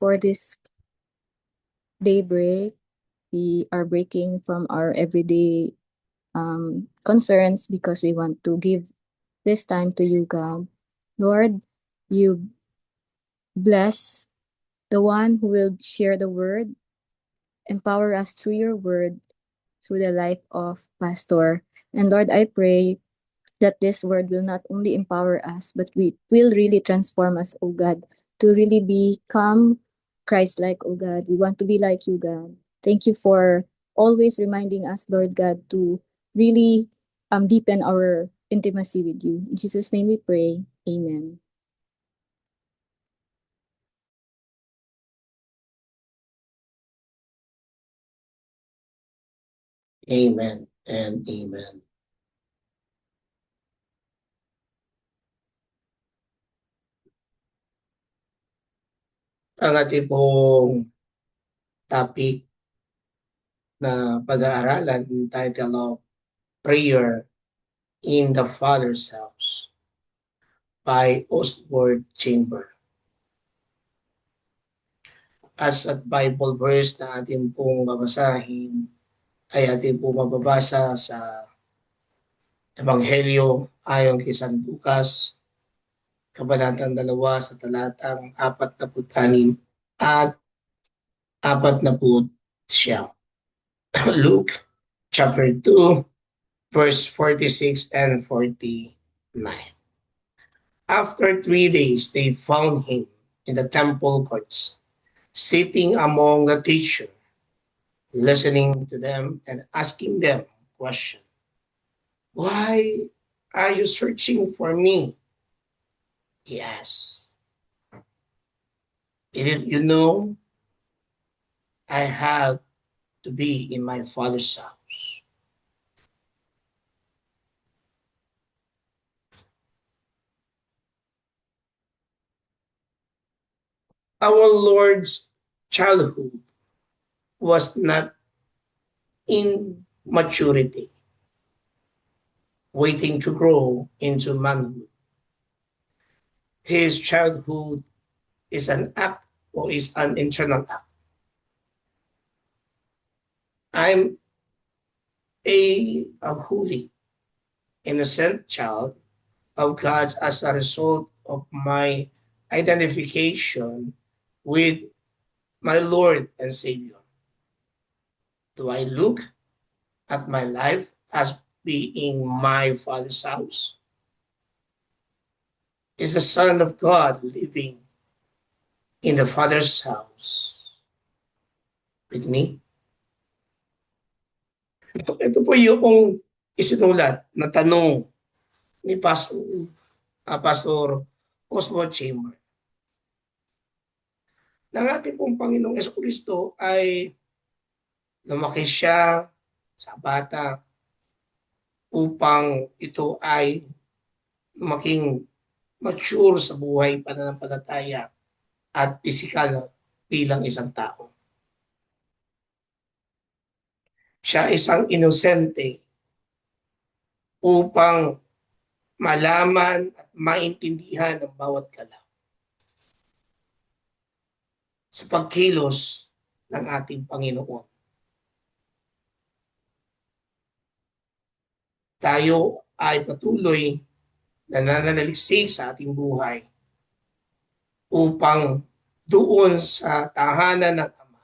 for this daybreak. We are breaking from our everyday concerns because we want to give this time to you, God. Lord, you bless the one who will share the word, empower us through your word, through the life of Pastor. And Lord, I pray that this word will not only empower us, but we will really transform us, oh God, to really become Christ-like, oh God. We want to be like you, God. Thank you for always reminding us, Lord God, to really deepen our intimacy with you. In Jesus' name we pray. Amen. Amen and amen. Ang ating pong topic na pag-aaralan entitled of Prayer in the Father's House by Oswald Chamber. As at Bible verse na ating pong babasahin ay ating pong mababasa sa Ebanghelyo ayon kay San Lucas, Kabanatang 2 sa talatang 46 at 49. Luke chapter 2 verse 46 and 49. After 3 days, they found him in the temple courts, sitting among the teachers, listening to them and asking them questions. Why are you searching for me? He asked. Didn't you know I had to be in my Father's house? Our Lord's childhood was not in maturity, waiting to grow into manhood. His childhood is an act or is an internal act. I'm a holy, innocent child of God as a result of my identification with my Lord and Savior. Do I look at my life as being my Father's house? Is the Son of God living in the Father's house with me? Ito po yung isinulat na tanong ni Pastor Oswald Chamber. Ng ating pong Panginoong Kristo ay lumaki siya sa bata upang ito ay making mature sa buhay pananampalataya at pisikal bilang isang tao. Siya isang inosente upang malaman at maintindihan ang bawat galaw sa pagkilos ng ating Panginoon. Tayo ay patuloy na nananaliksik sa ating buhay upang doon sa tahanan ng Ama,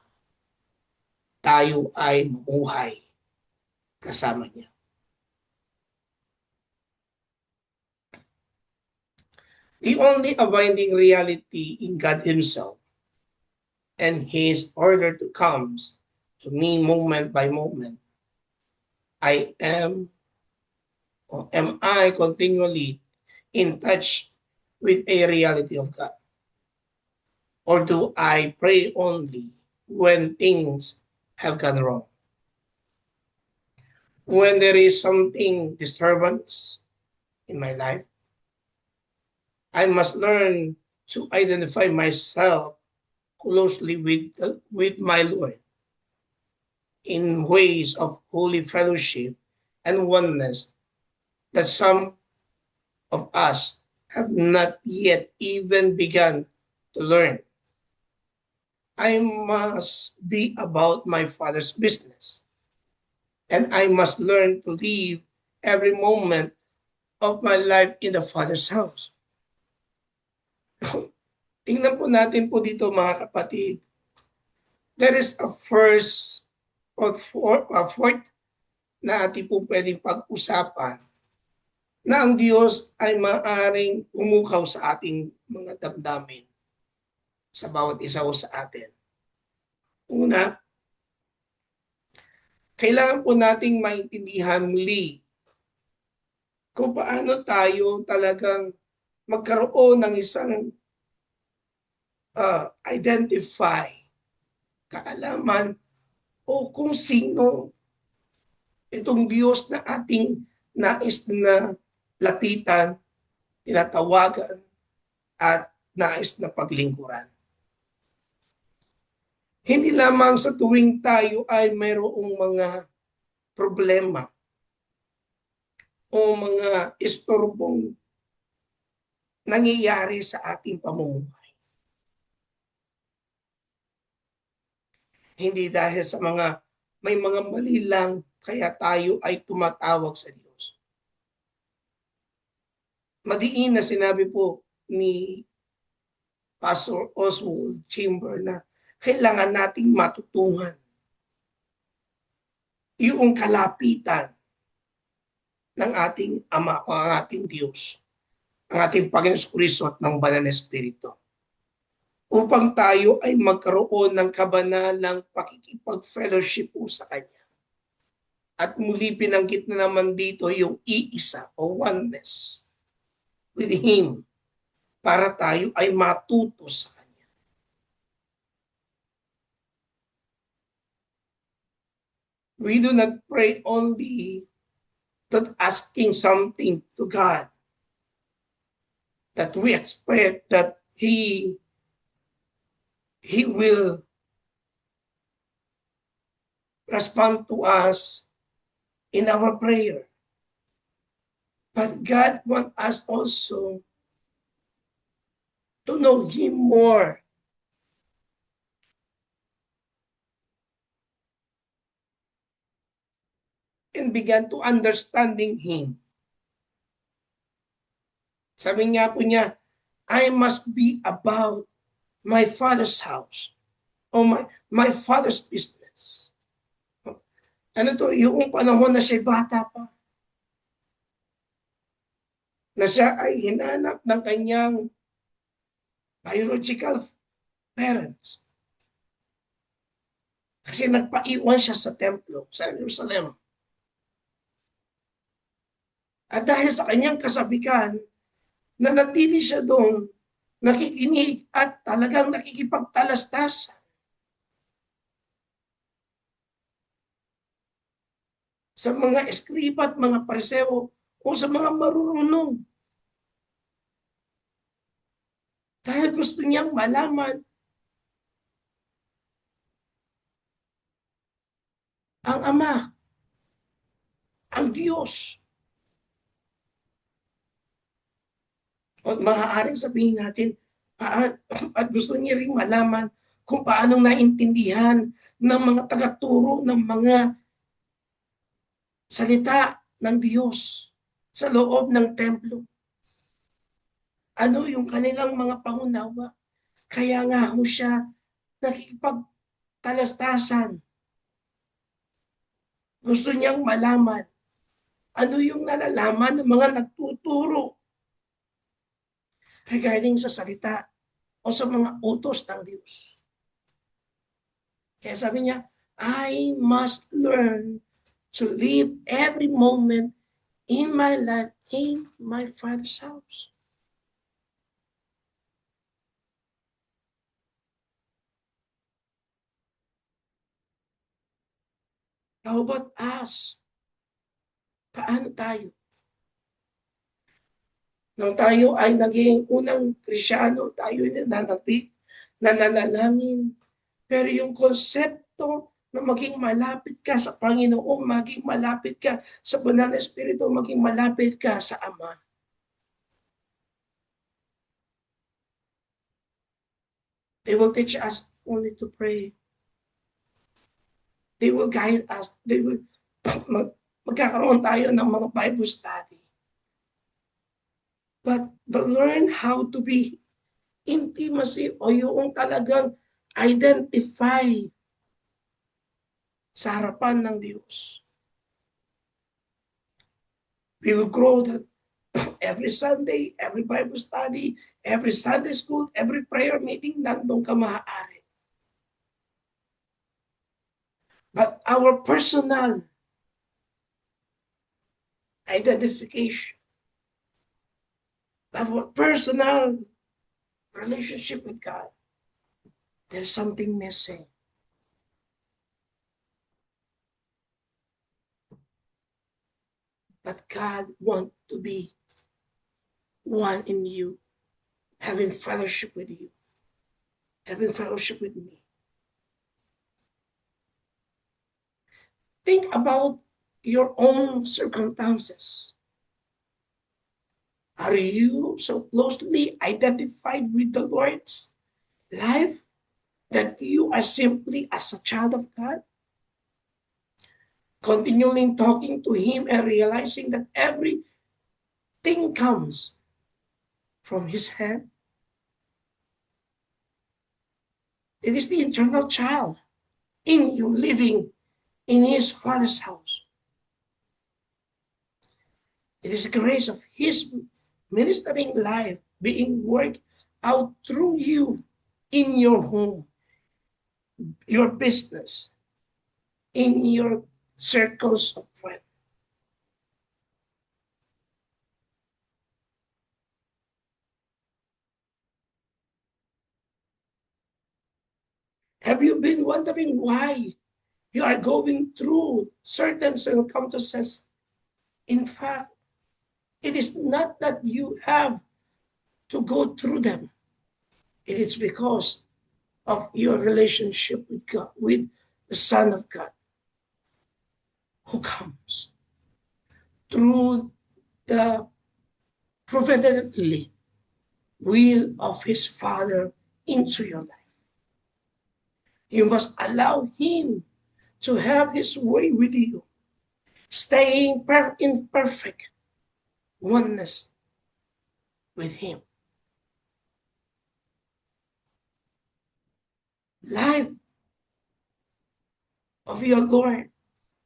tayo ay mamuhay kasama niya. The only abiding reality in God Himself and His order to comes to me moment by moment. Am I continually in touch with a reality of God? Or do I pray only when things have gone wrong? When there is something disturbance in my life, I must learn to identify myself closely with my Lord in ways of holy fellowship and oneness that some of us have not yet even begun to learn. I must be about my Father's business. And I must learn to live every moment of my life in the Father's house. Tingnan po natin po dito mga kapatid. There is a first or fourth na ating po pwedeng pag-usapan na ang Diyos ay maaaring umukaw sa ating mga damdamin sa bawat isa o sa atin. Una, kailangan po nating maintindihan muli kung paano tayo talagang magkaroon ng isang identify, kaalaman o kung sino itong Diyos na ating nais na lapitan, tinatawagan, at nais na paglingkuran. Hindi lamang sa tuwing tayo ay mayroong mga problema o mga istorbong nangyayari sa ating pamumuhay. Hindi dahil sa may mga mali lang kaya tayo ay tumatawag sa Diyos. Madiin na sinabi po ni Pastor Oswald Chamber na kailangan nating matutuhan yung kalapitan ng ating Ama o ang ating Diyos, ang ating Panginoon Kristo at ng Banal na Espiritu, upang tayo ay magkaroon ng kabanalang pakikipag-fellowship po sa Kanya. At muli pinanggit na naman dito yung iisa o oneness with Him para tayo ay matuto sa Kanya. We do not pray only that asking something to God, that we expect that He will respond to us in our prayer. But God wants us also to know Him more. And began to understanding Him. Sabi nga po niya, I must be about my Father's house or my Father's business. Ano to? Yung panahon na siya bata pa. Na siya ay hinanap ng kanyang biological parents. Kasi nagpaiwan siya sa templo sa Jerusalem. At dahil sa kanyang kasabikan, nanatili siya doon, nakikinig at talagang nakikipagtalastas sa mga eskriba at mga pariseo o sa mga marurunong. Dahil gusto niyang malaman ang Ama, ang Diyos. O maaaring sabihin natin, at gusto niya rin malaman kung paano naintindihan ng mga tagaturo ng mga salita ng Diyos sa loob ng templo. Ano yung kanilang mga pangunawa? Kaya nga ho siya nakikipagtalastasan. Gusto niyang malaman ano yung nalalaman ng mga nagtuturo regarding sa salita o sa mga utos ng Diyos. Kaya sabi niya, I must learn to live every moment in my life in my Father's house. How about us? Paano tayo? Nang tayo ay naging unang Krisyano, tayo ay nananalangin. Pero yung konsepto na maging malapit ka sa Panginoon, maging malapit ka sa Banal na Espiritu, maging malapit ka sa Ama. They will teach us only to pray. They will guide us. They will magkakaroon tayo ng mga Bible study. But to learn how to be intimacy o yung talagang identify sa harapan ng Diyos. We will grow that every Sunday, every Bible study, every Sunday school, every prayer meeting, nandun ka maaari. But our personal identification, our personal relationship with God, there's something missing. But God wants to be one in you, having fellowship with you, having fellowship with me. Think about your own circumstances. Are you so closely identified with the Lord's life that you are simply as a child of God? Continually talking to Him and realizing that everything comes from His hand? It is the eternal child in you living in His Father's house. It is the grace of His ministering life being worked out through you in your home, your business, in your circles of friends. Have you been wondering why you are going through certain circumstances? In fact, it is not that you have to go through them. It is because of your relationship with God, with the Son of God, who comes through the providentially will of His Father into your life. You must allow Him to have His way with you, staying in perfect oneness with Him. Life of your Lord,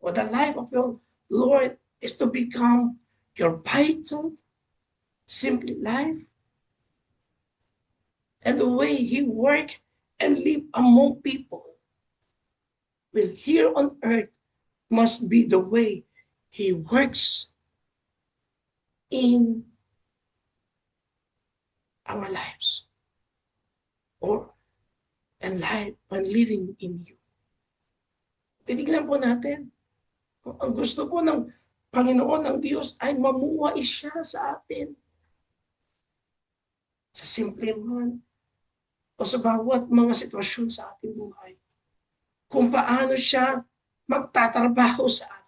or the life of your Lord, is to become your vital, simply life. And the way He work and live among people will here on earth must be the way He works in our lives, or and life and living in you. Tinignan po natin, ang gusto po ng Panginoon ng Diyos ay mamuhay siya sa atin. Sa simple man o sa bawat mga sitwasyon sa ating buhay. Kung paano siya magtatrabaho sa atin.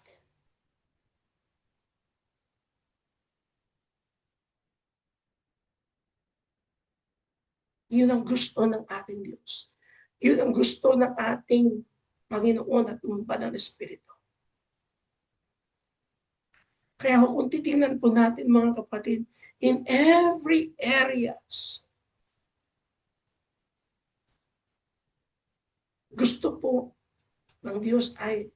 Yun ang gusto ng ating Diyos. Yun ang gusto ng ating Panginoon at ng Banal na Espiritu. Kaya kung titingnan po natin mga kapatid, in every areas, gusto po ng Diyos ay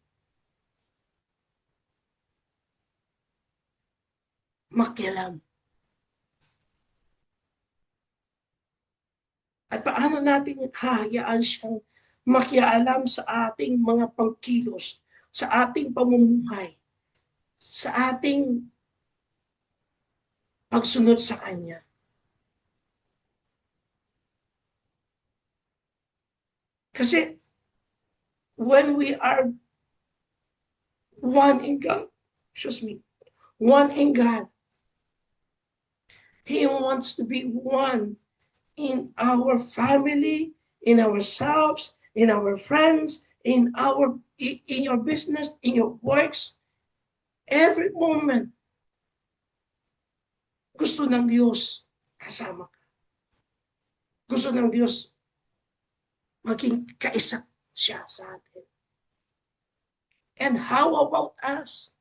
makialam. At paano natin hahayaan siyang makialam sa ating mga pagkilos, sa ating pamumuhay, sa ating pagsunod sa Kanya. Kasi when we are one in God, one in God, He wants to be one in our family, in ourselves, in our friends, in your business, in your works. Every moment, gusto ng Diyos kasama ka. Gusto ng Diyos maging kaisa siya sa atin. And how about us?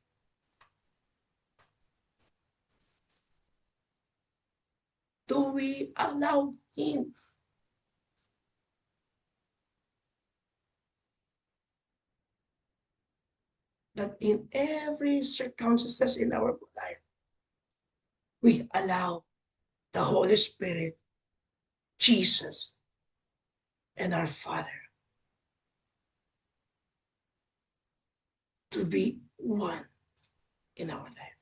Do we allow Him that in every circumstances in our life, we allow the Holy Spirit, Jesus, and our Father to be one in our life?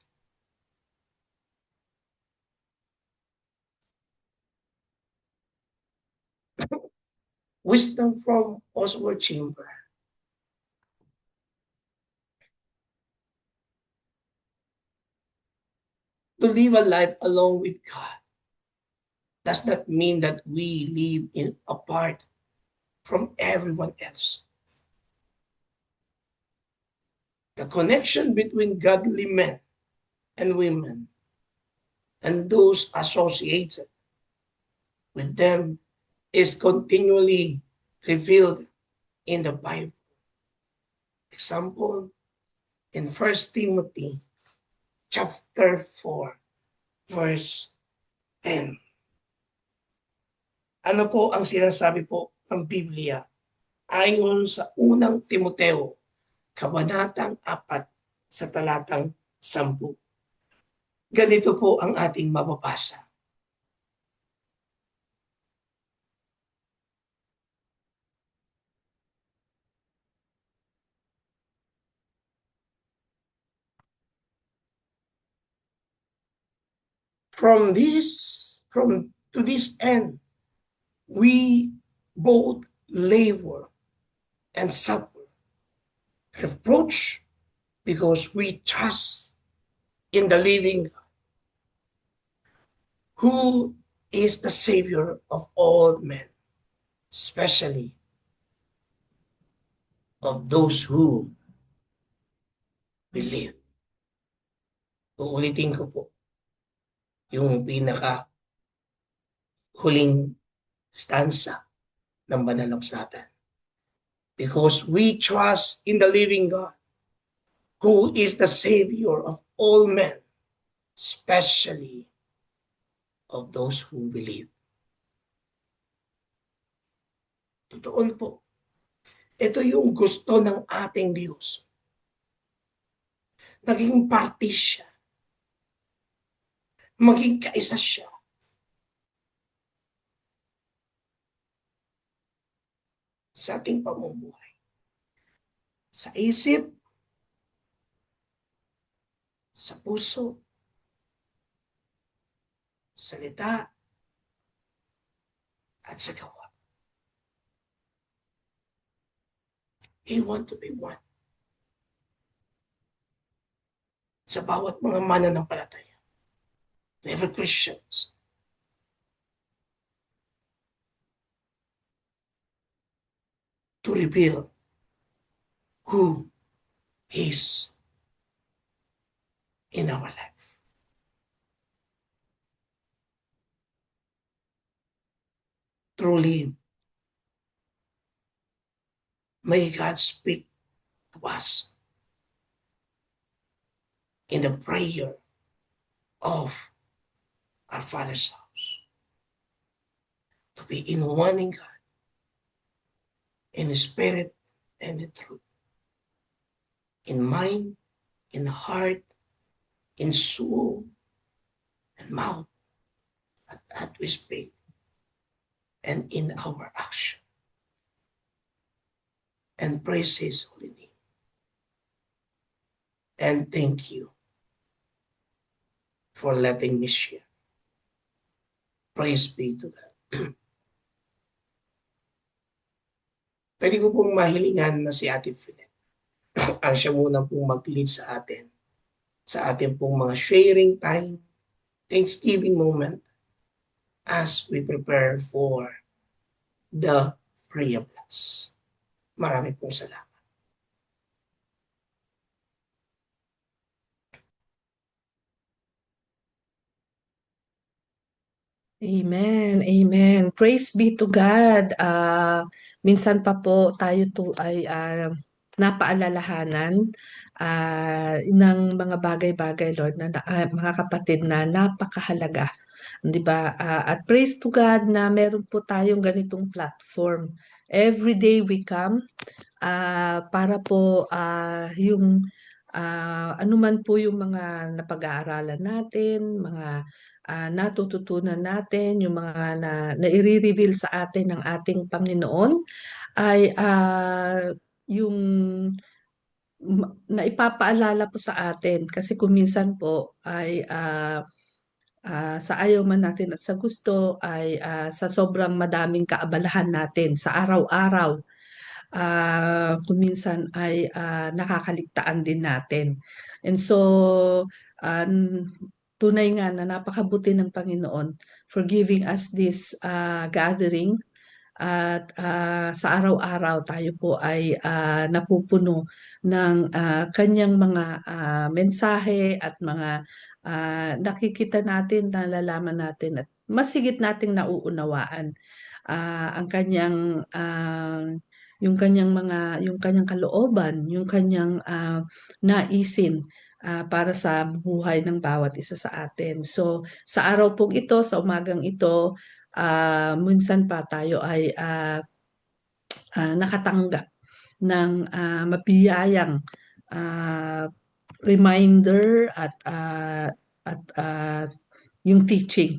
Wisdom from Oswald Chamber. To live a life alone with God does not mean that we live apart from everyone else. The connection between godly men and women and those associated with them is continually revealed in the Bible. Example, in 1 Timothy chapter 4, verse 10. Ano po ang sinasabi po ng Biblia ayon sa unang Timoteo, kabanatang 4 sa talatang 10. Ganito po ang ating mababasa. From to this end, we both labor and suffer reproach because we trust in the living God, who is the Savior of all men, especially of those who believe. Uulitin ko po yung pinaka huling stanza ng banal na kasulatan. Because we trust in the living God, who is the Savior of all men, especially of those who believe. Totoo po. Ito yung gusto ng ating Diyos. Naging parte siya. Maging kaisa siya. Sa ating pamumuhay. Sa isip, sa puso, salita, at sa gawa. He want to be one. Sa bawat mga mananampalataya. Every Christians. To reveal who is in our life. Truly, may God speak to us in the prayer of our Father's house. To be in one in God, in the Spirit and the truth. In mind, in heart, in soul, and mouth, that we speak, and in our action. And praise His holy name. And thank you for letting me share. Praise be to God. Pwede ko pong mahilingan na si Ate Philip ang siya muna pong mag-lead sa atin sa ating pong mga sharing time, Thanksgiving moment as we prepare for the prayer blast. Maraming pong salamat. Amen, amen. Praise be to God. Minsan pa po tayo to ay napaalalahanan ng mga bagay-bagay, Lord, mga kapatid na napakahalaga. 'Di ba? At praise to God na meron po tayong ganitong platform. Every day we come para po yung ano man po yung mga napag-aaralan natin, mga natututunan natin, yung mga na-i-reveal sa atin ng ating Panginoon ay yung naipapaalala po sa atin kasi kung minsan po ay sa ayaw man natin at sa gusto ay sa sobrang madaming kaabalahan natin sa araw-araw kung minsan ay nakakaligtaan din natin. And so, uh, tunay nga na napakabuti ng Panginoon for giving us this gathering at sa araw-araw tayo po ay napupuno ng kanyang mga mensahe at mga nakikita natin, nalalaman natin at mas higit nating nauunawaan ang kanyang yung kanyang kalooban, yung kanyang naisin para sa buhay ng bawat isa sa atin. So sa araw pong ito, sa umagang ito, minsan pa tayo ay nakatanggap ng mabiyayang ah, reminder at yung teaching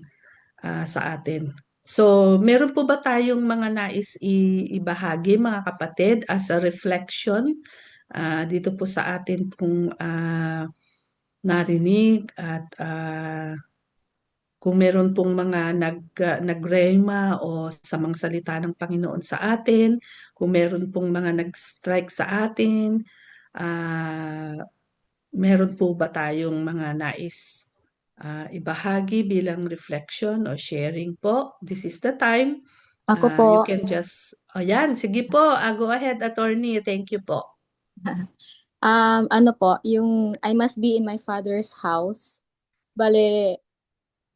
sa atin. So, meron po ba tayong mga nais ibahagi mga kapatid as a reflection dito po sa atin pong narinig at kung meron pong mga nagrema o samang salita ng Panginoon sa atin, kung meron pong mga nag-strike sa atin, ah, meron po ba tayong mga nais ibahagi bilang reflection o sharing po? This is the time. Ako You po, can just, yan, sige po, go ahead, attorney. Thank you po. ano po, yung I must be in my father's house. Bale,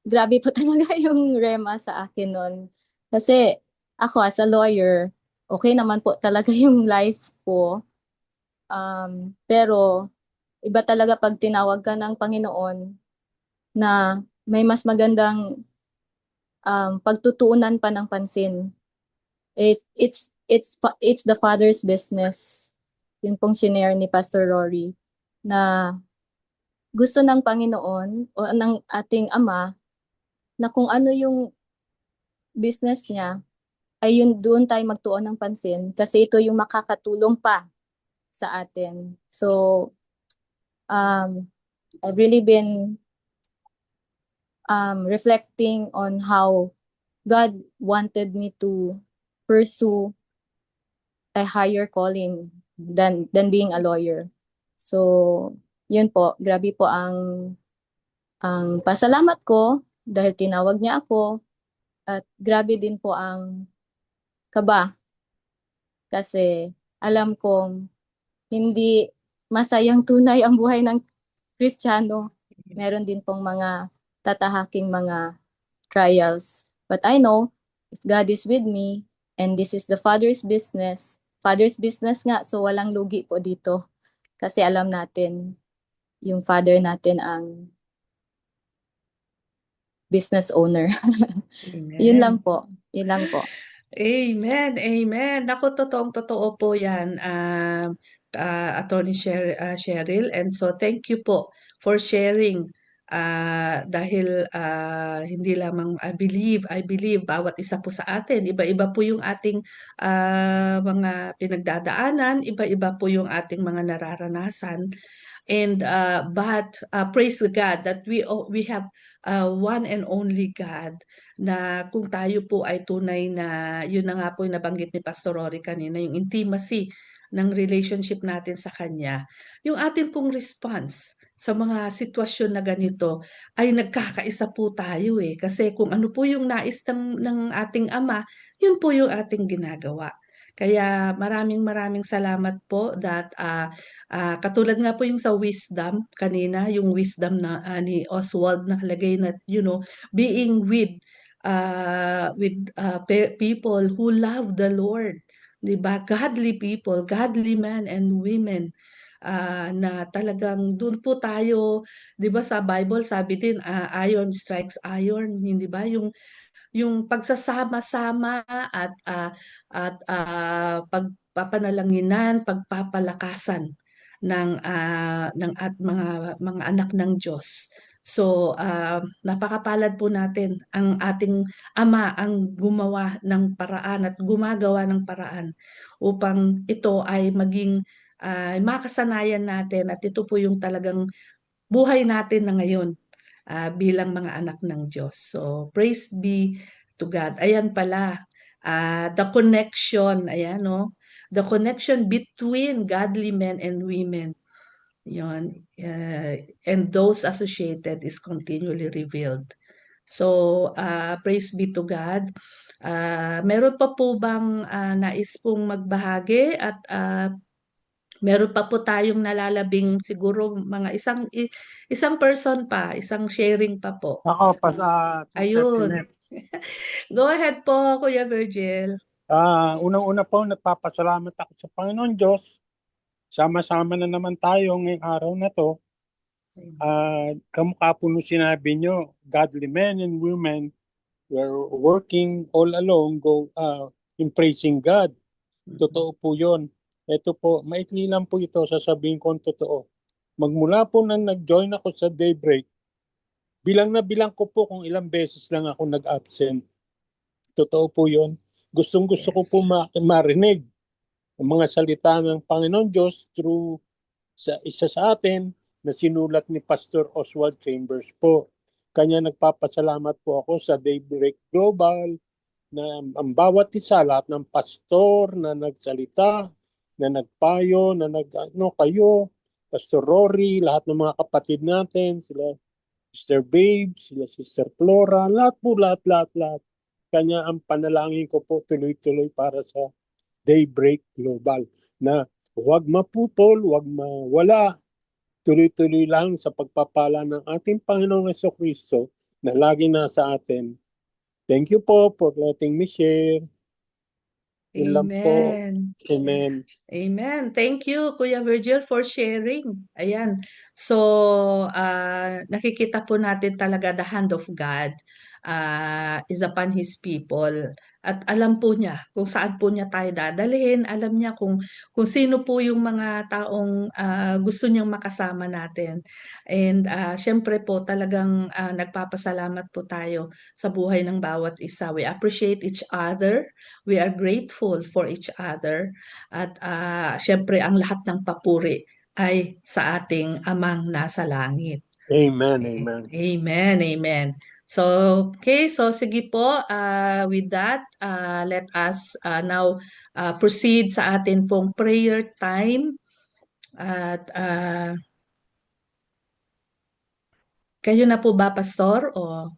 grabe po talaga yung rema sa akin nun. Kasi ako as a lawyer, okay naman po talaga yung life ko. Pero iba talaga pag tinawag ka ng Panginoon na may mas magandang pagtutuunan pa ng pansin. It's the Father's business. Yun pong shinare ni Pastor Rory na gusto ng Panginoon o ng ating Ama na kung ano yung business niya ay yun doon tayo magtuon ng pansin kasi ito yung makakatulong pa sa atin. So, I've really been reflecting on how God wanted me to pursue a higher calling than being a lawyer. So, yun po, grabe po ang pasalamat ko dahil tinawag niya ako at grabe din po ang kaba kasi alam kong hindi masayang tunay ang buhay ng Kristiyano. Meron din pong mga tatahaking mga trials. But I know if God is with me and this is the Father's business nga, so walang lugi po dito. Kasi alam natin, yung Father natin ang business owner. Yun lang Amen. po. Yun lang po. Amen, amen. Naku, totoong-totoo po yan, Attorney Cheryl. And so, thank you po for sharing. Dahil hindi lamang I believe, bawat isa po sa atin, iba-iba po yung ating mga pinagdadaanan, iba-iba po yung ating mga nararanasan. And but praise God that we have one and only God na kung tayo po ay tunay na, yun na nga po yung nabanggit ni Pastor Rory kanina, yung intimacy ng relationship natin sa Kanya, yung ating pong response sa mga sitwasyon na ganito ay nagkakaisa po tayo eh. Kasi kung ano po yung nais ng ating Ama, yun po yung ating ginagawa. Kaya maraming salamat po that katulad nga po yung sa wisdom kanina, yung wisdom na ni Oswald nakalagay na, being with people who love the Lord, 'di ba? Godly people, godly men and women, na talagang doon po tayo, 'di ba sa Bible sabi din, iron strikes iron, hindi ba? Yung pagsasama-sama at pagpapanalanginan, pagpapalakasan ng mga anak ng Diyos. So, napakapalad po natin ang ating Ama ang gumawa ng paraan at gumagawa ng paraan upang ito ay maging makasanayan natin at ito po yung talagang buhay natin na ngayon bilang mga anak ng Diyos. So, praise be to God. Ayan pala, the connection, ayan no, the connection between godly men and women, yon, and those associated is continually revealed. So, praise be to God. Meron pa po bang nais pong magbahagi at meron pa po tayong nalalabing siguro mga isang person pa, isang sharing pa po. Ako, Sister Ayun. Kenneth. Go ahead po, Kuya Virgil. Unang-una po, nagpapasalamat ako sa Panginoon Diyos. Sama-sama na naman tayo ngayong araw na to. Kamukha po nung sinabi nyo, godly men and women were working all along in praising God. Totoo po yun. Ito po, maikli lang po ito, sasabihin ko ang totoo. Magmula po nang nag-join ako sa Daybreak, bilang na bilang ko po kung ilang beses lang ako nag-absent. Totoo po yun. Gustong-gusto ko po marinig ang mga salita ng Panginoon Diyos through sa isa sa atin na sinulat ni Pastor Oswald Chambers po. Kanya nagpapasalamat po ako sa Daybreak Global na ang bawat isa, lahat ng pastor na nagsalita, na nagpayo, kayo, Pastor Rory, lahat ng mga kapatid natin, sila Sister Babes, sila Sister Flora, lahat. Kanya ang panalangin ko po tuloy-tuloy para sa Daybreak Global na huwag maputol, huwag mawala, tuloy-tuloy lang sa pagpapala ng ating Panginoong Jesucristo na lagi nasa atin. Thank you po for letting me share. Yun lang po. Amen. Amen. Amen. Thank you, Kuya Virgil, for sharing. Ayan. So, nakikita po natin talaga the hand of God is upon His people. At alam po niya kung saan po niya tayo dadalhin. Alam niya kung sino po yung mga taong gusto niyang makasama natin. And syempre po talagang nagpapasalamat po tayo sa buhay ng bawat isa. We appreciate each other. We are grateful for each other. At syempre ang lahat ng papuri ay sa ating Amang nasa langit. Amen. Amen. Amen. Amen. So, okay. So, sige po. With that, let us now proceed sa atin pong prayer time. At kayo na po ba, Pastor? O?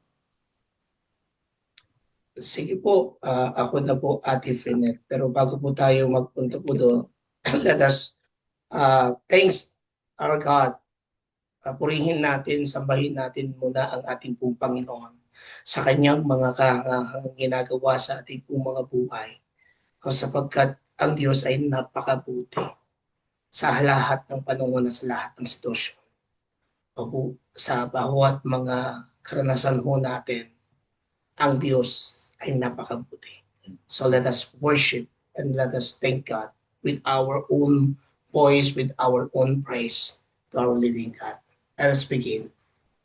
Sige po, ako na po, Ate Frenet. Pero bago po tayo magpunta po doon, let us thanks our God. Purihin natin, sambahin natin muna ang ating pong Panginoon sa kanyang mga ginagawa sa ating pong mga buhay. Sapagkat ang Diyos ay napakabuti sa lahat ng panahon at sa lahat ng sitwasyon. Sa bawat mga karanasan ho natin, ang Diyos ay napakabuti. So let us worship and let us thank God with our own voice, with our own praise to our living God. Let us begin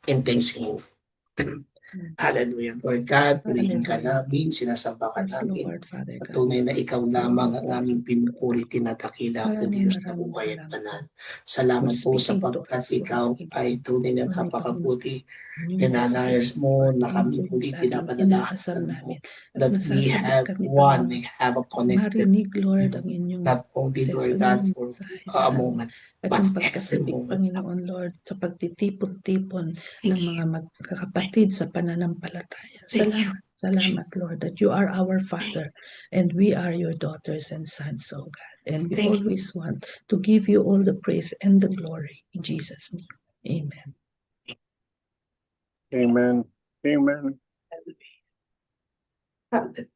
in thanksgiving. Hallelujah. Lord God, purihin ka namin, sinasamba ka Yes, namin. Lord, Father God. Tunay na ikaw lamang ang aming pinupuri, tinadakila o Diyos na buhay at tanan. Salamat po sapagkat ikaw ay tunay na napakabuti. Ninanayas mo na kami muli pinapanalangin mo. That we have one, we have a connected. Marinig, Lord, ang inyong Not only, Lord God, for a moment, at yung pagkasabik, Panginoon Lord, sa pagtitipon-tipon ng mga magkakapatid sa pananampalataya. Salamat, Lord, that you are our Father and we are your daughters and sons, oh God. And we always want to give you all the praise and the glory in Jesus' name. Amen. Amen. Amen. Hallelujah.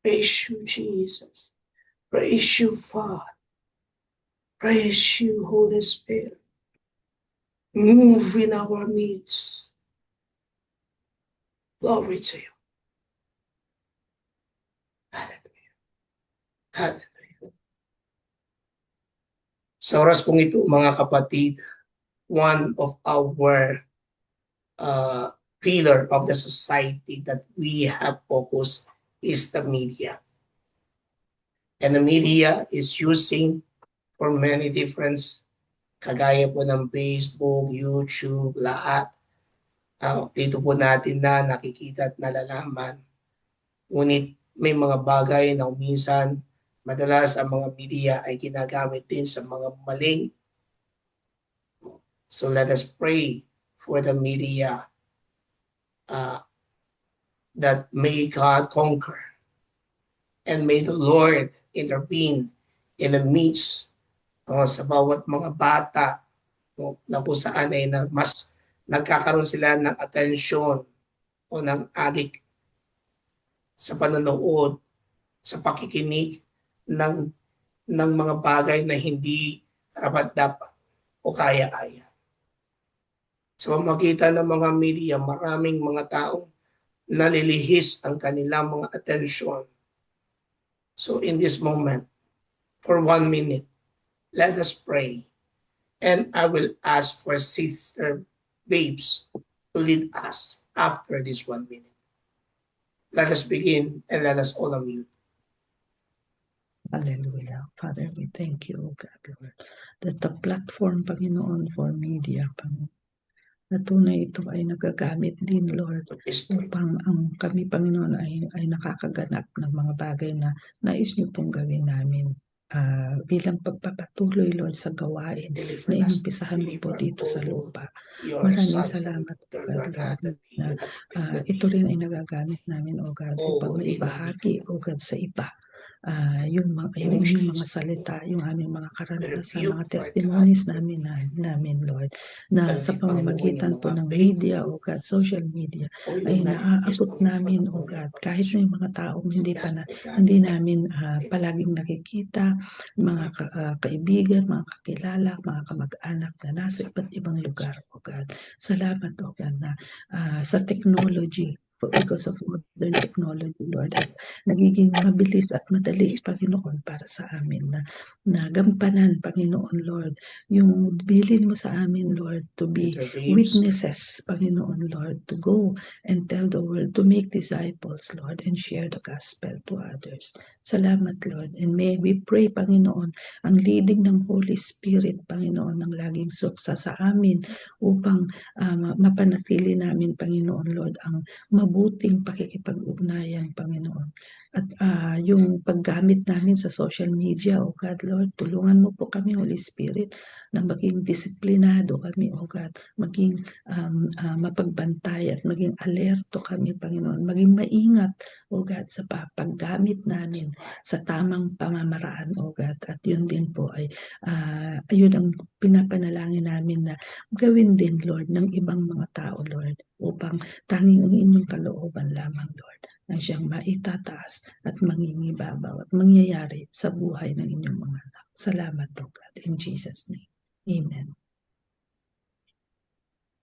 Praise you, Jesus. Praise you, Father. Praise you, Holy Spirit. Move in our midst. Glory to you. Hallelujah. Hallelujah. Sa oras pong ito, mga kapatid, one of our pillar of the society that we have focused is the media. And the media is using for many different, kagaya po ng Facebook, YouTube, lahat. Dito po natin na nakikita at nalalaman. Ngunit may mga bagay na minsan, madalas ang mga media ay ginagamit din sa mga maling. So let us pray for the media that may God conquer and may the Lord intervene in the midst sa bawat mga bata na kung saan ay mas nagkakaroon sila ng atensyon o ng addict sa panonood, sa pakikinig ng mga bagay na hindi dapat o kaya-kaya. Sa pamamagitan ng mga media, maraming mga taong nalilihis ang kanilang mga atensyon. So in this moment, for 1 minute, let us pray. And I will ask for Sister Babes to lead us after this 1 minute. Let us begin and let us all unmute. Hallelujah. Father, we thank you, O God, Lord, that the platform, Panginoon, for media, Panginoon, na tunay ito ay nagagamit din, Lord, upang kami, Panginoon, ay nakakaganap ng mga bagay na nais niyo pong gawin namin. Bilang pagpapatuloy, Lord, sa gawain na inumpisahan mo po dito sa lupa. Maraming salamat, O God, Lord, na ito rin ay nagagamit namin, O God, upang maibahagi, O God, sa iba. Yung mga salita, yung aming mga karanasan, mga testimonies namin, Lord, na sa pamamagitan po ng media, O God, social media, ay naaabot namin, O God, kahit na yung mga taong hindi namin palaging nakikita, mga kaibigan, mga kakilala, mga kamag-anak na nasa iba't ibang lugar, O God. Salamat, O God, na sa technology, because of modern technology, Lord, at nagiging mabilis at madali, Panginoon, para sa amin na gampanan, Panginoon, Lord, yung bilin mo sa amin, Lord, to be witnesses, Panginoon, Lord, to go and tell the world, to make disciples, Lord, and share the gospel to others. Salamat, Lord, and may we pray, Panginoon, ang leading ng Holy Spirit, Panginoon, ang laging suksa sa amin upang mapanatili namin, Panginoon, Lord, ang mabuting pakikipag-ugnayan, Panginoon. At yung paggamit namin sa social media, O God, Lord, tulungan mo po kami, Holy Spirit, na maging disiplinado kami, O God, maging mapagbantay at maging alerto kami, Panginoon, maging maingat, O God, sa paggamit namin sa tamang pamamaraan, O God, at yun din po ay yun ang pinapanalangin namin na gawin din, Lord, ng ibang mga tao, Lord, upang tanging ang inyong kalooban lamang, Lord, ang siyang maitataas at mangingibabaw at mangyayari sa buhay ng inyong mga anak. Salamat, O God, in Jesus' name. Amen.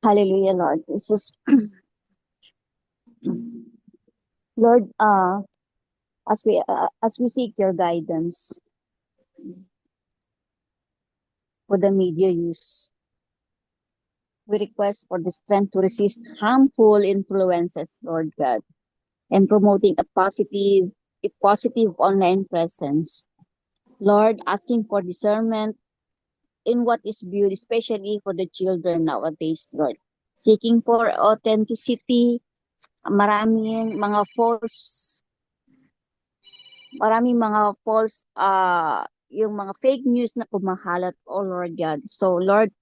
Hallelujah, Lord. Jesus. Lord, as we seek your guidance for the media use, we request for the strength to resist harmful influences, Lord God, and promoting a positive online presence. Lord, asking for discernment in what is viewed, especially for the children nowadays, Lord. Seeking for authenticity, maraming mga false, yung mga fake news na kumakalat, oh Lord God. So Lord,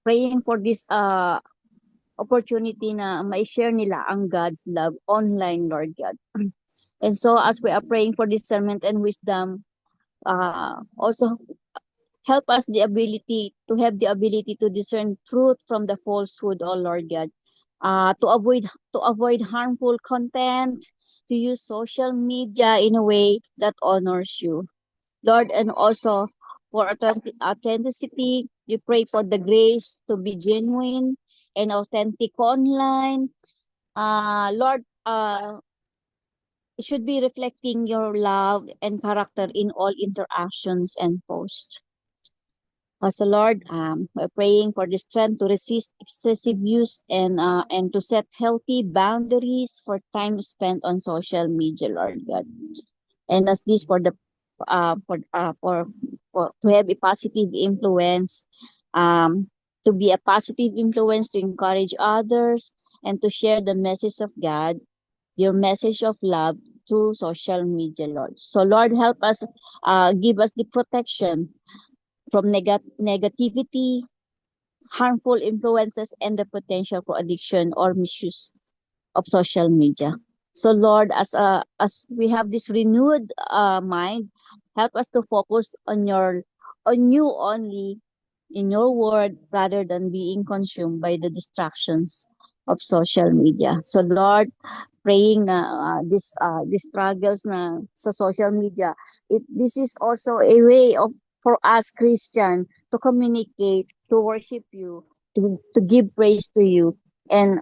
praying for this opportunity na ma-share nila ang God's love online, Lord God. And so as we are praying for discernment and wisdom, also help us to have the ability to discern truth from the falsehood, oh Lord God. to avoid harmful content, to use social media in a way that honors you, Lord, and also for authenticity, we pray for the grace to be genuine and authentic online. Lord, it should be reflecting your love and character in all interactions and posts. Also, Lord, we're praying for the strength to resist excessive use and to set healthy boundaries for time spent on social media, Lord God. And as this for the for to have a positive influence, to be a positive influence to encourage others and to share the message of God, your message of love through social media, Lord. So, Lord, help us, give us the protection from negativity, harmful influences, and the potential for addiction or misuse of social media. So, Lord, as we have this renewed mind, help us to focus on you only, in your word, rather than being consumed by the distractions of social media. So, Lord, praying this struggles na sa social media, this is also a way of for us Christian to communicate, to worship you, to give praise to you. And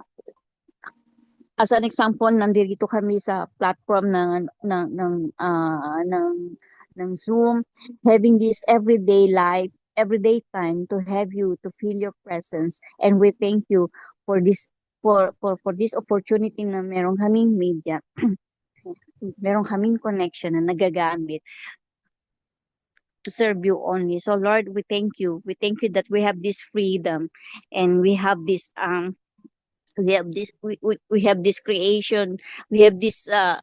as an example, nandito kami sa platform ng Zoom, having this everyday life, everyday time to have you, to feel your presence. And we thank you for this opportunity na meron kaming media, meron kaming connection na nagagamit to serve you only. So Lord, we thank you. We thank you that we have this freedom and we have this creation, we have this uh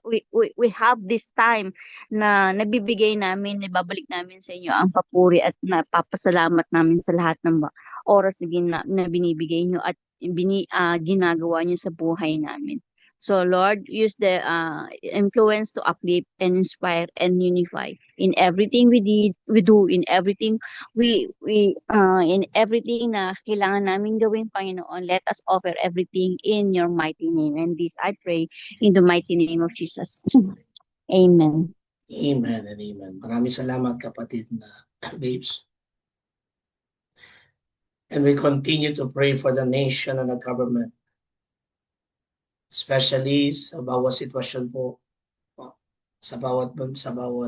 we have this time na nabibigay namin, nababalik namin sa inyo ang papuri at napapasalamat namin sa lahat ng oras na binibigay nyo at ginagawa nyo sa buhay namin. So Lord, use the influence to uplift and inspire and unify in everything we do, in everything in everything na kailangan namin gawin, Panginoon. Let us offer everything in your mighty name. And this I pray in the mighty name of Jesus. Amen. Amen and amen. Maraming salamat kapatid na babes. And we continue to pray for the nation and the government. Especially sa bawat sitwasyon po, sa bawat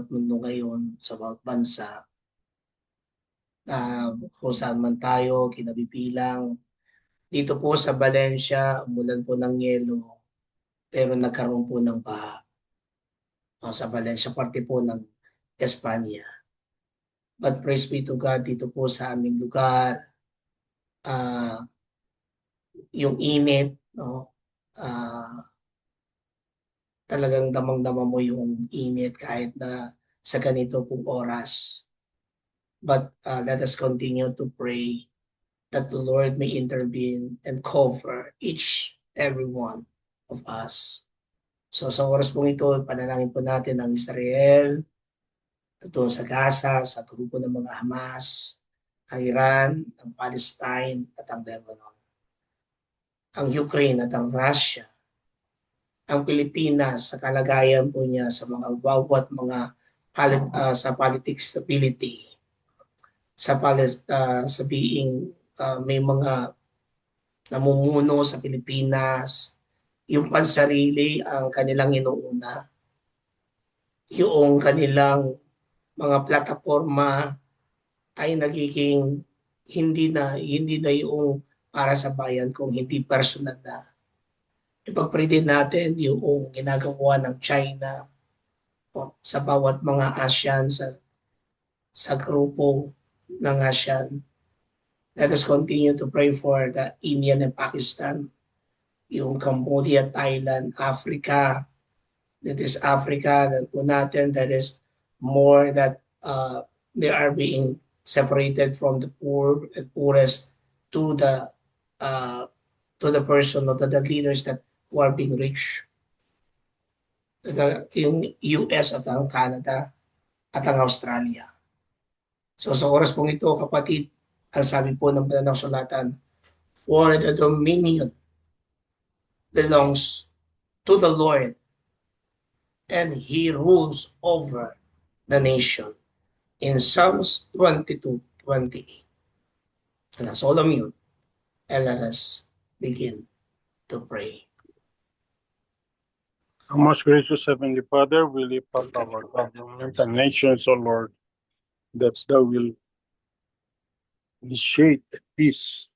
mundo ngayon, sa bawat bansa, kung saan man tayo, kinabibilang. Dito po sa Valencia, umulan po ng yelo, pero nagkaroon po ng baha. Sa Valencia, parte po ng Espanya. But praise be to God, dito po sa aming lugar, yung init, no? Talagang damang-dama mo yung init kahit na sa ganito pong oras. But let us continue to pray that the Lord may intervene and cover every one of us. So sa oras pong ito, panalangin po natin ang Israel, doon sa Gaza, sa grupo ng mga Hamas, ang Iran, ang Palestine, at ang Lebanon, ang Ukraine at ang Russia, ang Pilipinas sa kalagayan po niya sa mga bawat mga sa politics stability, sa being may mga namumuno sa Pilipinas, yung pansarili ang kanilang inuuna, yung kanilang mga plataforma ay nagiging hindi na yung para sa bayan kung hindi personal na. Ipag-pray din natin yung ginagawa ng China sa bawat mga ASEAN sa grupo ng ASEAN. Let us continue to pray for the India and Pakistan, yung Cambodia, Thailand, Africa. That is Africa, that po natin, that is more that they are being separated from the poor and poorest to the person or to the leaders that who are being rich. Yung US at ang Canada at ang Australia. So sa oras pong ito, kapatid, Ang sabi po ng banal na kasulatan, for the dominion belongs to the Lord, and He rules over the nation. In Psalms 22:28. And let's all unmute and let us begin to pray. Our most gracious Heavenly Father, we lift up our government and nations, O Lord, that thou will initiate a peace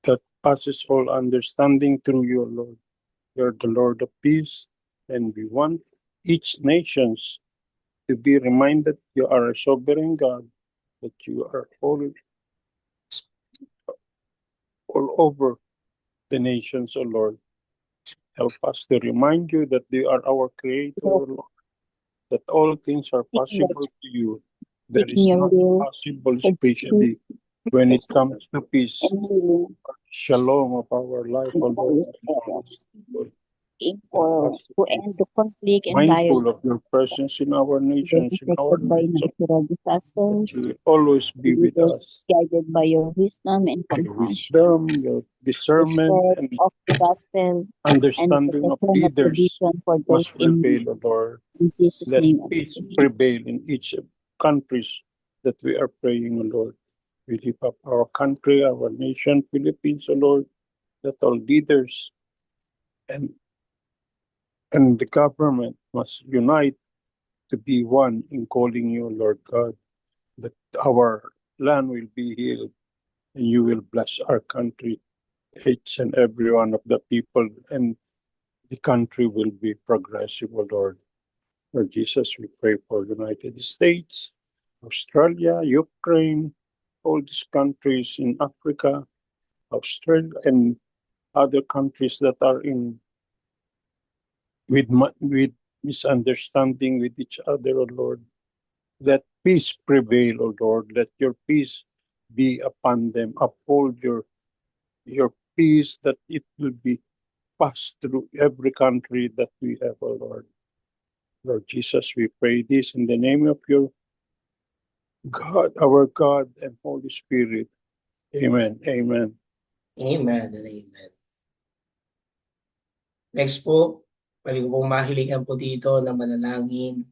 that passes all understanding through you, O Lord. You're the Lord of peace, and we want each nations to be reminded you are a sovereign God, that you are all over the nations, O Lord. Help us to remind you that you are our Creator, O Lord, that all things are possible to you. There is Seeking your nothing will possible, for especially peace, when it justice, comes to peace, and healing shalom of our life, O in Lord. various areas. Aim Help for us to to be end the conflict and mindful violence of your presence in our nations, in our affected by lives, O natural Lord, that disasters. you will always be with Leaders us. guided by your wisdom and Your compassion. wisdom, your The discernment, spread and of the gospel and the understanding of protection of leaders provision for those must in need. prevail, O Lord. In Jesus' Let name, I peace pray. prevail in each countries that we are praying, O Lord. We lift up our country, our nation, Philippines, O Lord, that all leaders and the government must unite to be one in calling you, Lord God, that our land will be healed and you will bless our country, each and every one of the people, and the country will be progressive, O Lord. Lord Jesus, we pray for United States, Australia, Ukraine, all these countries in Africa, Australia, and other countries that are in with misunderstanding with each other, O Lord. Let peace prevail, O Lord. Let your peace be upon them. Uphold your peace, that it will be passed through every country that we have, O Lord. Lord Jesus, we pray this in the name of your God, our God and Holy Spirit. Amen. Amen. Amen and amen. Next po, pwede ko pong mahiligan po dito na manalangin.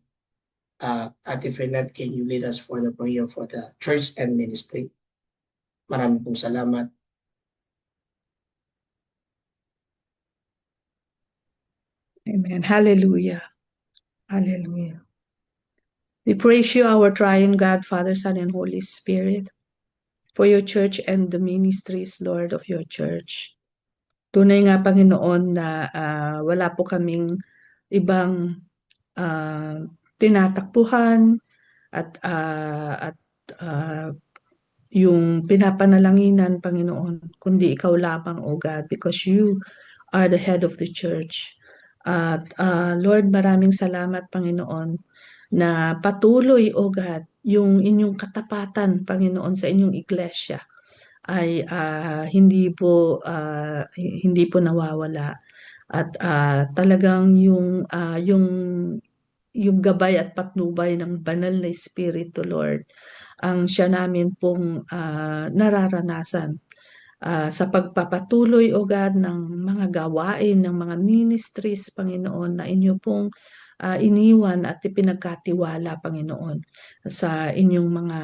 Ate Fernet, can you lead us for the prayer for the church and ministry? Maraming pong salamat. Amen. Hallelujah. Hallelujah. We praise you, our triune God, Father, Son, and Holy Spirit, for your church and the ministries, Lord, of your church. Tunay nga, Panginoon, na wala po kaming ibang tinatakbuhan at yung pinapanalanginan, Panginoon, kundi ikaw lamang, O God, because you are the head of the church. At Lord, maraming salamat, Panginoon, na patuloy, O God, yung inyong katapatan, Panginoon, sa inyong iglesia ay hindi po nawawala. At talagang yung gabay at patnubay ng banal na Espiritu, Lord, ang siya namin pong nararanasan sa pagpapatuloy, O God, ng mga gawain, ng mga ministries, Panginoon, na inyo pong iniwan at ipinagkatiwala, Panginoon, sa inyong mga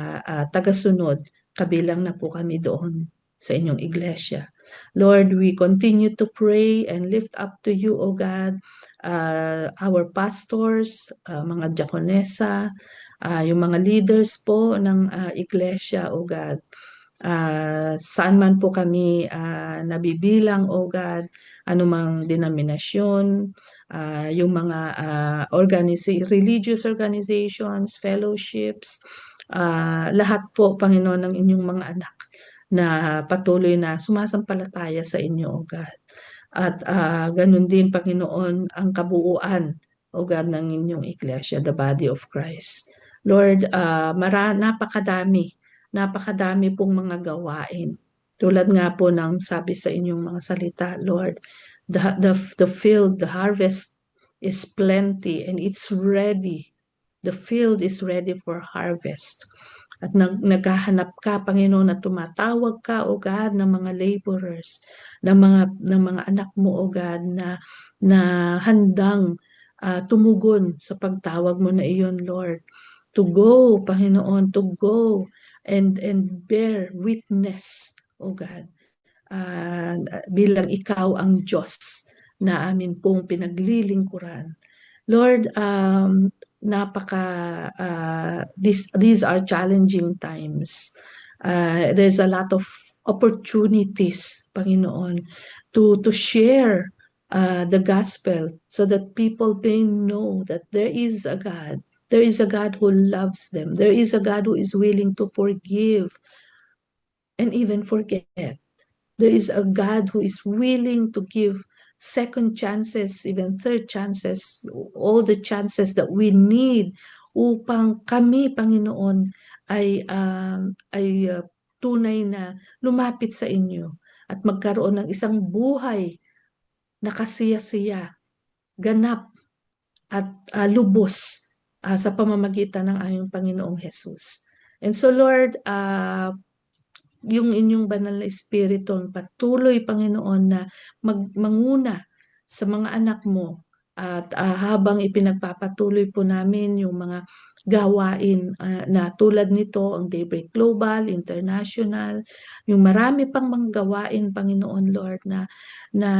tagasunod, kabilang na po kami doon sa inyong iglesia. Lord, we continue to pray and lift up to you, O God, our pastors, mga diakonesa, yung mga leaders po ng iglesia, O God. Saan man po kami nabibilang, O God, anumang denominasyon, yung mga religious organizations, fellowships, lahat po, Panginoon, ng inyong mga anak na patuloy na sumasampalataya sa inyo, O God. At ganun din, Panginoon, ang kabuuan, O God, ng inyong iglesia, the body of Christ. Lord, napakadami pong mga gawain. Tulad nga po ng sabi sa inyong mga salita, Lord, the field, the harvest is plenty and it's ready. The field is ready for harvest. At naghahanap ka, Panginoon, at tumatawag ka, O God, ng mga laborers, ng mga anak mo, O God, na handang tumugon sa pagtawag mo na iyon, Lord. To go, Panginoon, to go and bear witness, O God, bilang ikaw ang Diyos na amin pong pinaglilingkuran. Lord, these are challenging times. There's a lot of opportunities, Panginoon, to share the gospel so that people may know that there is a God. There is a God who loves them. There is a God who is willing to forgive and even forget. There is a God who is willing to give second chances, even third chances, all the chances that we need upang kami, Panginoon, ay tunay na lumapit sa inyo at magkaroon ng isang buhay na kasiya-siya, ganap at lubos sa pamamagitan ng aming Panginoong Jesus. And so Lord, yung inyong banal na espiritu ang patuloy, Panginoon, na manguna sa mga anak mo at habang ipinagpapatuloy po namin yung mga gawain na tulad nito, ang Daybreak Global, International, yung marami pang mga gawain, Panginoon Lord, na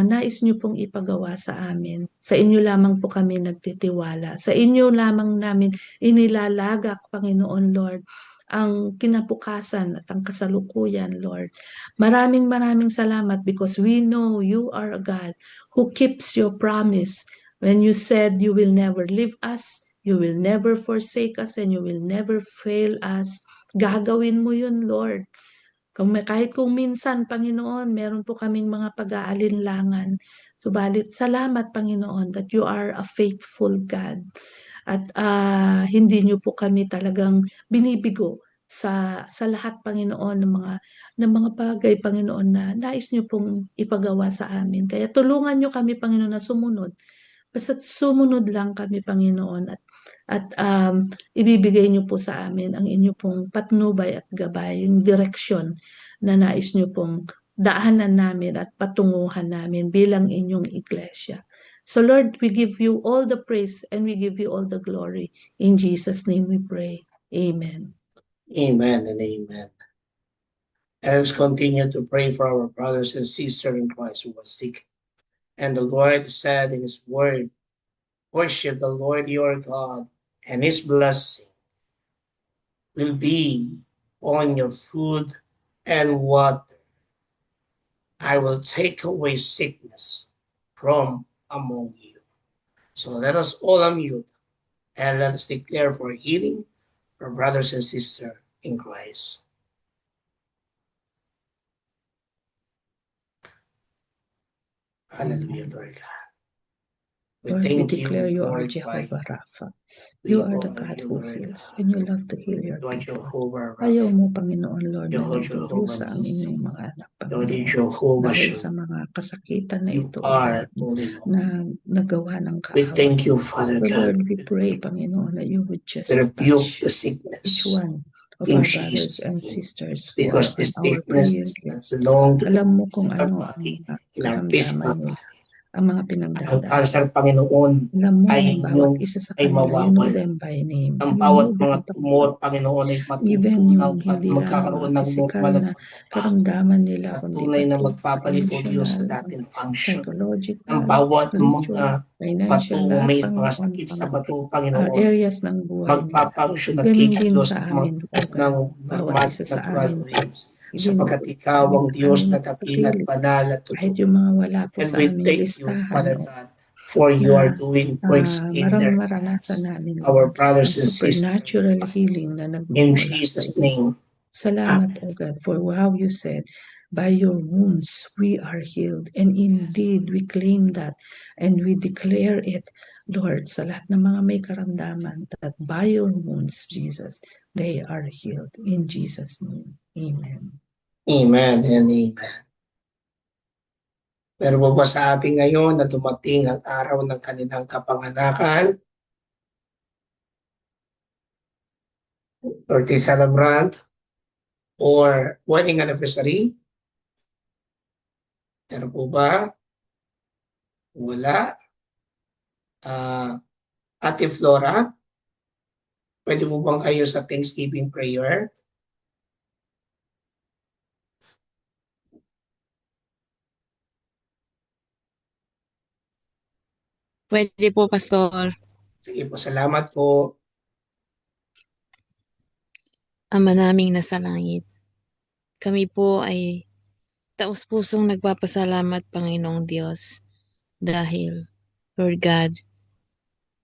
nais nyo pong ipagawa sa amin. Sa inyo lamang po kami nagtitiwala. Sa inyo lamang namin inilalagak, Panginoon Lord, ang kinabukasan at ang kasalukuyan, Lord. Maraming salamat because we know you are a God who keeps your promise. When you said you will never leave us, you will never forsake us, and you will never fail us, gagawin mo yun, Lord. Kahit kung minsan, Panginoon, meron po kaming mga pag-aalinlangan. Subalit, salamat, Panginoon, that you are a faithful God. At hindi nyo po kami talagang binibigo sa lahat, Panginoon, ng mga bagay, Panginoon, na nais nyo pong ipagawa sa amin. Kaya tulungan nyo kami, Panginoon, na sumunod. Basta't sumunod lang kami, Panginoon, at ibibigay nyo po sa amin ang inyo pong patnubay at gabay, yung direksyon na nais nyo pong daanan namin at patunguhan namin bilang inyong iglesia. So Lord, we give you all the praise and we give you all the glory. In Jesus' name we pray. Amen. Amen and amen. Let us continue to pray for our brothers and sisters in Christ who are sick. And the Lord said in his word, worship the Lord your God, and his blessing will be on your food and water. I will take away sickness from among you. So let us all unmute and let us declare for healing for brothers and sisters in Christ. Hallelujah, Lord God. Lord, we declare you are Jehovah Rapha. You are the God who heals, and you love to heal your people. Ayaw mo, Panginoon Lord, na nagdurusa ang inyong mga anak, Panginoon. Dahil sa mga kasakitan na ito, na nagawa ng We kaaway. thank you, Father So God. Lord, we pray, Panginoon, that you would just Rebuke touch the each sickness one of in our Jesus' brothers and name. sisters who Because are this on our sickness prayer does not list. belong to Alam mo the kung physical ano ang body, mga in our physical karamdaman nila, body. ang mga Ang pinagdadaanan. cancer, Panginoon, Alam mo ay ang bawat inyong isa sa ay kanila. You know mawawala. them by name. Ang You bawat know mga them, tumor, Panginoon. Panginoon, ay Even matutunaw yung at hindi lang magkakaroon ng physical normal at na pagbabago. karamdaman nila, At kundi tunay na pati magpabalik o Diyos sa emotional, dating function. Ang psychological, bawat spiritual, mga financial, bato, lahat, may mga Panginoon, sakit sa pang bato, Panginoon, areas ng buhay nila. magpapangsyon at Ganun din kikilos sa ng amin, O God. normal Bawat isa at sa natural amin, ways. Even Sapagkat ikaw ang Diyos na dakila at sarili, banal at kahit totoo. yung mga wala po And sa we aming thank you, listahan, Father no, God, for you are na doing works in their maranasan namin, our Lord, brothers ang and sisters. supernatural healing na In nagmumula sa Jesus' iyo. name, Salamat, O God, for how you said, by your wounds we are healed. And indeed, we claim that and we declare it, Lord, sa lahat ng mga may karamdaman, that by your wounds, Jesus, they are healed. In Jesus' name, amen. amen and amen. Pero ba sa atin ngayon na dumating ang araw ng kanilang kapanganakan? birthday celebrant, or wedding anniversary? Meron po ba? Wala. Ate Flora, pwede po bang kayo sa Thanksgiving prayer? Pwede po, Pastor. Sige po, salamat po. Ama naming nasa langit, kami po ay taos-pusong nagpapasalamat, Panginoong Diyos, dahil, Lord God,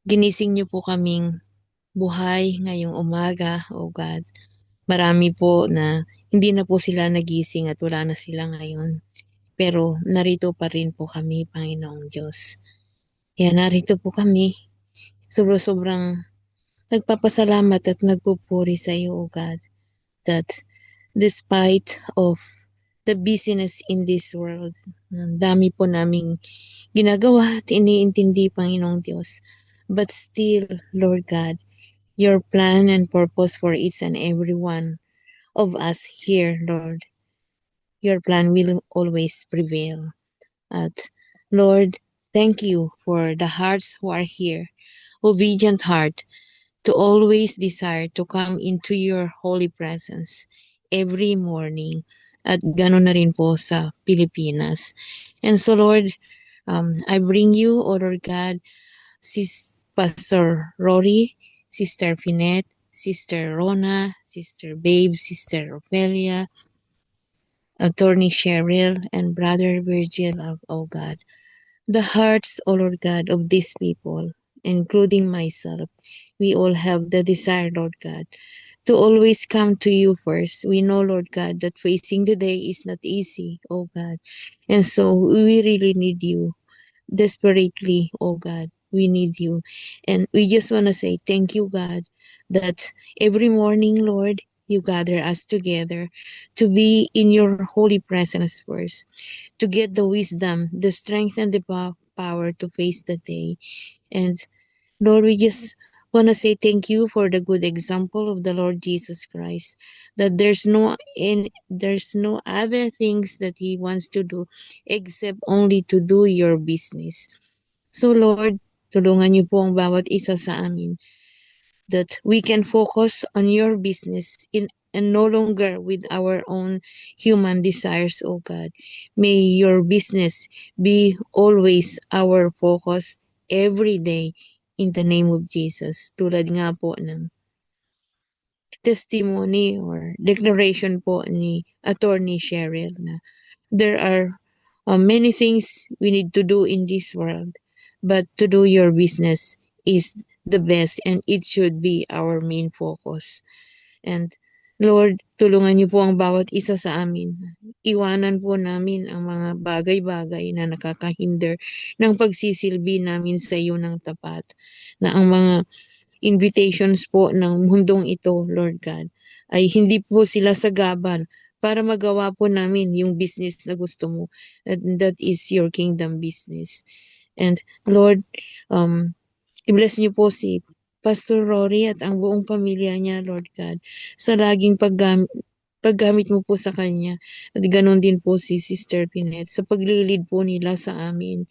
ginising niyo po kaming buhay ngayong umaga, O God. Marami po na hindi na po sila nagising at wala na sila ngayon. Pero narito pa rin po kami, Panginoong Diyos. Kaya narito po kami, sobrang nagpapasalamat at nagpupuri sa iyo, O God, that despite of the busyness in this world, ang dami po naming ginagawa at iniintindi, Panginoong Diyos. But still, Lord God, your plan and purpose for each and every one of us here, Lord, your plan will always prevail. At Lord, thank you for the hearts who are here, obedient heart, to always desire to come into your holy presence every morning. At gano'n na rin po sa Pilipinas. And so Lord, I bring you, O Lord God, Pastor Rory, Sister Finette, Sister Rona, Sister Babe, Sister Ophelia, Attorney Cheryl, and Brother Virgil, O God. The hearts, O Lord God, of these people, including myself, we all have the desire, Lord God, to always come to you first. We know, Lord God, that facing the day is not easy, oh God. And so we really need you desperately, oh God. We need you. And we just want to say thank you, God, that every morning, Lord, you gather us together to be in your holy presence first, to get the wisdom, the strength, and the power to face the day. And Lord, we just want to say thank you for the good example of the Lord Jesus Christ, that there's no other things that he wants to do except only to do your business. So Lord, tulungan niyo po ang bawat isa sa amin that we can focus on your business and no longer with our own human desires, O God. May your business be always our focus every day in the name of Jesus. Tulad nga po ng testimony or declaration po ni Attorney Cheryl na there are many things we need to do in this world, but to do your business is the best and it should be our main focus. And Lord, tulungan niyo po ang bawat isa sa amin. Iwanan po namin ang mga bagay-bagay na nakakahinder ng pagsisilbi namin sa iyo ng tapat. Na ang mga invitations po ng mundong ito, Lord God, ay hindi po sila sagabal para magawa po namin yung business na gusto mo. And that is your kingdom business. And Lord, i-bless niyo po si Pastor Rory at ang buong pamilya niya, Lord God, sa laging paggamit mo po sa kanya. At ganon din po si Sister Pinette sa paglilid po nila sa amin.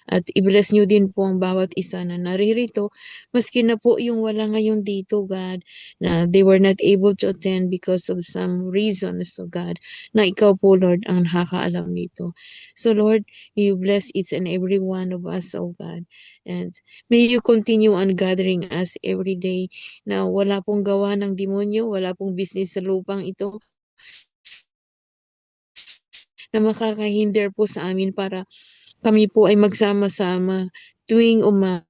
At i-bless niyo din po ang bawat isa na naririto, maski na po yung wala ngayon dito, God, na they were not able to attend because of some reasons, so God, na ikaw po, Lord, ang nakakaalam nito. So Lord, you bless each and every one of us, oh God. And may you continue on gathering us every day na wala pong gawa ng demonyo, wala pong business sa lupang ito na makakahinder po sa amin para kami po ay magsama-sama tuwing umaga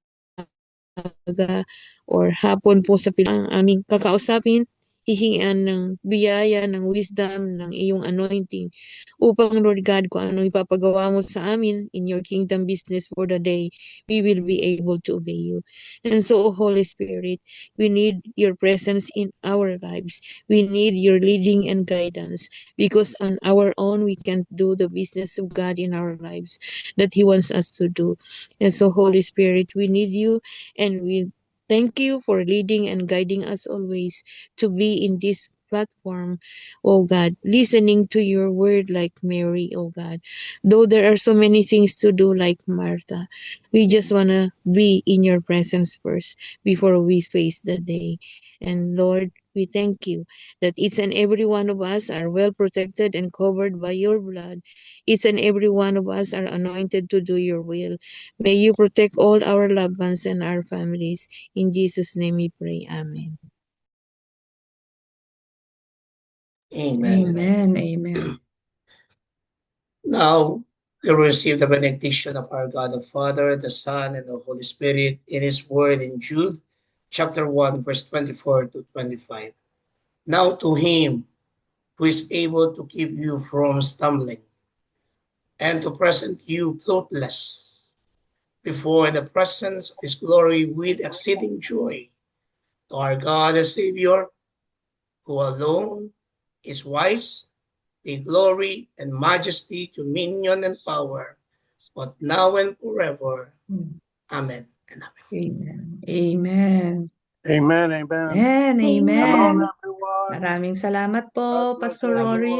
or hapon po sa ang aming kakausapin, hihingian ng biyaya, ng wisdom, ng iyong anointing upang Lord God, kung ano ipapagawa mo sa amin in your kingdom business for the day, we will be able to obey you. And so, Holy Spirit, we need your presence in our lives. We need your leading and guidance because on our own, we can't do the business of God in our lives that He wants us to do. And so, Holy Spirit, we need you and we Thank you for leading and guiding us always to be in this platform, oh God, listening to your word like Mary, oh God. Though there are so many things to do like Martha, we just want to be in your presence first before we face the day. And Lord, we thank you that each and every one of us are well protected and covered by your blood. Each and every one of us are anointed to do your will. May you protect all our loved ones and our families. In Jesus' name we pray. Amen. Amen. Amen. Amen. Now, we will receive the benediction of our God the Father, the Son, and the Holy Spirit in His word in Jude, chapter 1, verse 24 to 25. Now to Him who is able to keep you from stumbling and to present you faultless before the presence of His glory with exceeding joy, to our God and Savior, who alone is wise, the glory and majesty, dominion and power, but now and forever. Amen and amen. Amen. Amen. Amen, amen. Amen. Shalom, Amen. everyone. Maraming salamat God po, bless Pastor Rory.